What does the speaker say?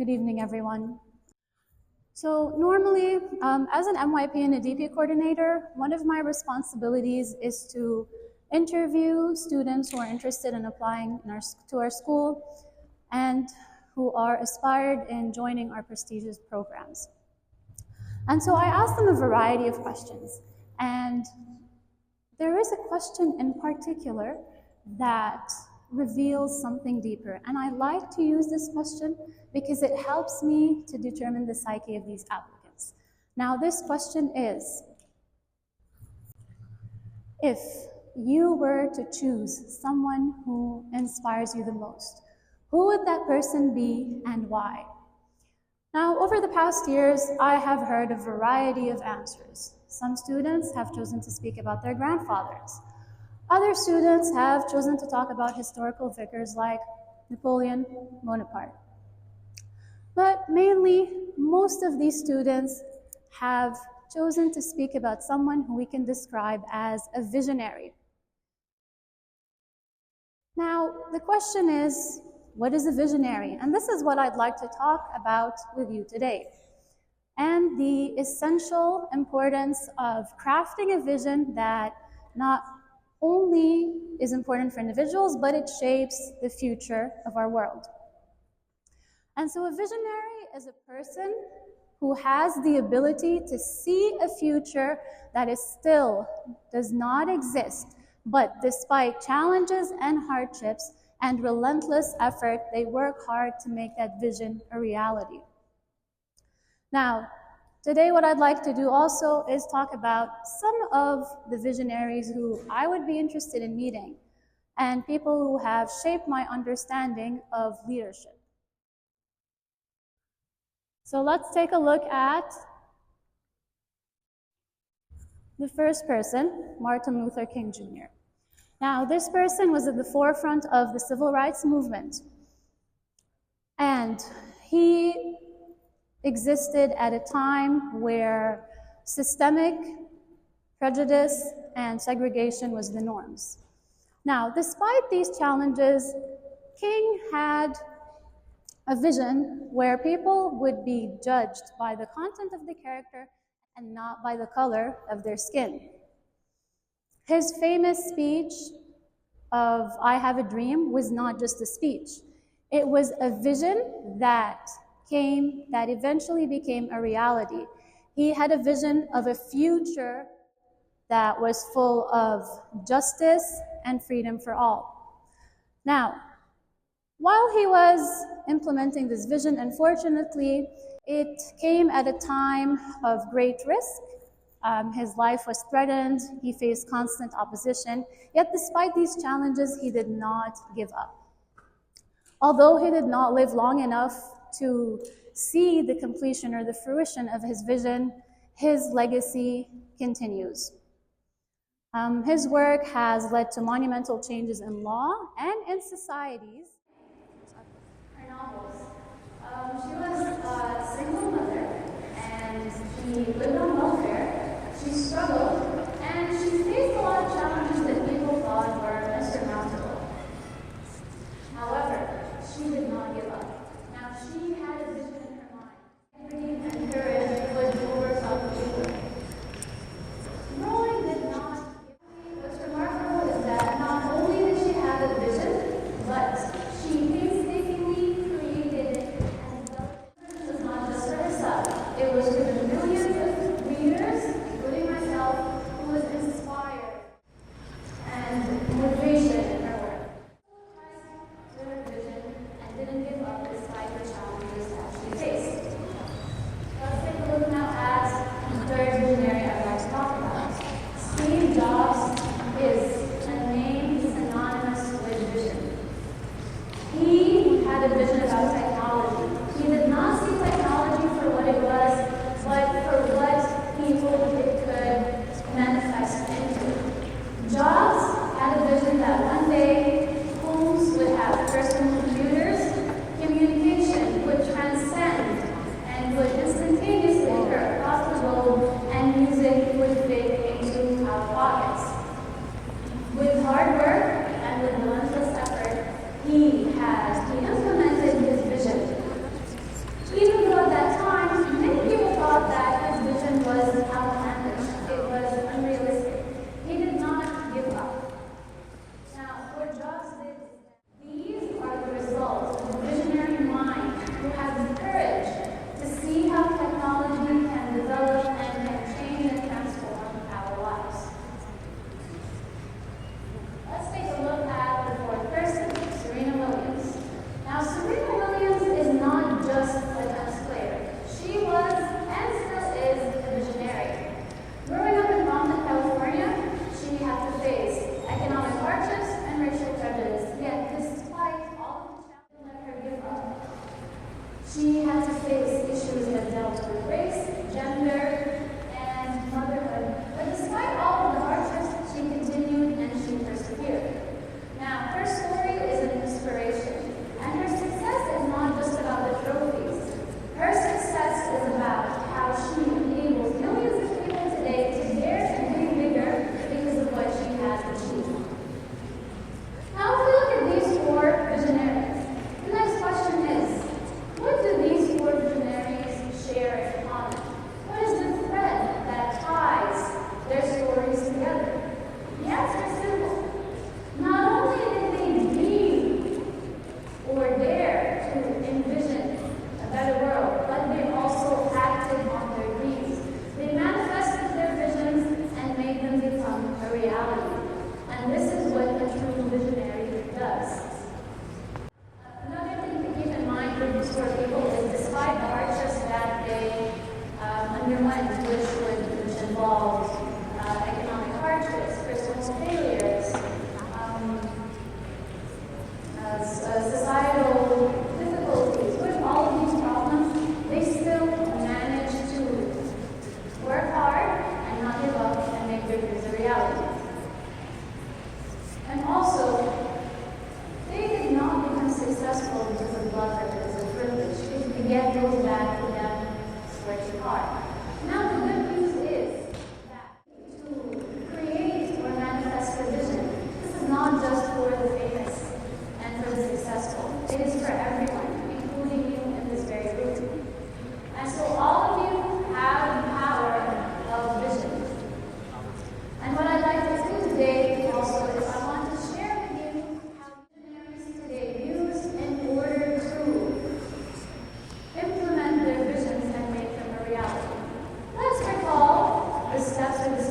Good evening, everyone. So normally, as an MYP and a DP coordinator, one of my responsibilities is to interview students who are interested in applying to our school and who are aspired in joining our prestigious programs. And so I asked them a variety of questions. And there is a question in particular that reveals something deeper. And I like to use this question because it helps me to determine the psyche of these applicants. Now, this question is, if you were to choose someone who inspires you the most, who would that person be and why? Now, over the past years, I have heard a variety of answers. Some students have chosen to speak about their grandfathers. Other students have chosen to talk about historical figures like Napoleon Bonaparte. But mainly, most of these students have chosen to speak about someone who we can describe as a visionary. Now, the question is, what is a visionary? And this is what I'd like to talk about with you today, and the essential importance of crafting a vision that not only is important for individuals, but it shapes the future of our world. And so a visionary is a person who has the ability to see a future that does not exist, but despite challenges and hardships and relentless effort, they work hard to make that vision a reality. Now, today what I'd like to do also is talk about some of the visionaries who I would be interested in meeting and people who have shaped my understanding of leadership. So let's take a look at the first person, Martin Luther King Jr. Now, this person was at the forefront of the civil rights movement, and he existed at a time where systemic prejudice and segregation was the norms. Now, despite these challenges, King had a vision where people would be judged by the content of the character and not by the color of their skin. His famous speech of "I Have a Dream" was not just a speech. It was a vision that eventually became a reality. He had a vision of a future that was full of justice and freedom for all. Now, while he was implementing this vision, unfortunately, it came at a time of great risk. His life was threatened, he faced constant opposition, yet despite these challenges, he did not give up. Although he did not live long enough to see the completion or the fruition of his vision, his legacy continues. His work has led to monumental changes in law and in societies. Her novels. She was a single mother, and she lived on welfare. She struggled, and she faced a lot of challenges that people thought were insurmountable. However, she did not give up. Now, she had a vision in her mind. Integrity and courage would overcome evil. Rowling did not. What's remarkable is that not only did she have a vision, but she painstakingly created it and developed it. It was not just for herself. It was for the millions of readers, including myself, who was inspired and motivation in her work. To her vision and didn't give up despite the challenges that she faced. Let's take a look now at the third visionary I'd like to talk about. Steve Jobs is a name synonymous with vision. He had a vision about technology. He did not see technology for what it was, underwent, which involved economic hardships, personal failures, societal difficulties. With all of these problems, they still managed to work hard and not give up and make their dreams a reality. And also, they did not become successful because of luck or because of privilege. It again goes back to them working hard. Now the good news is that to create or manifest a vision, this is not just for the famous and for the successful. It is for everyone, including you in this very room. And so all of you have the power of vision. And what I'd like to do today also is I want to share with you how visionaries today use in order to implement their visions and make them a reality. Let's recall the steps of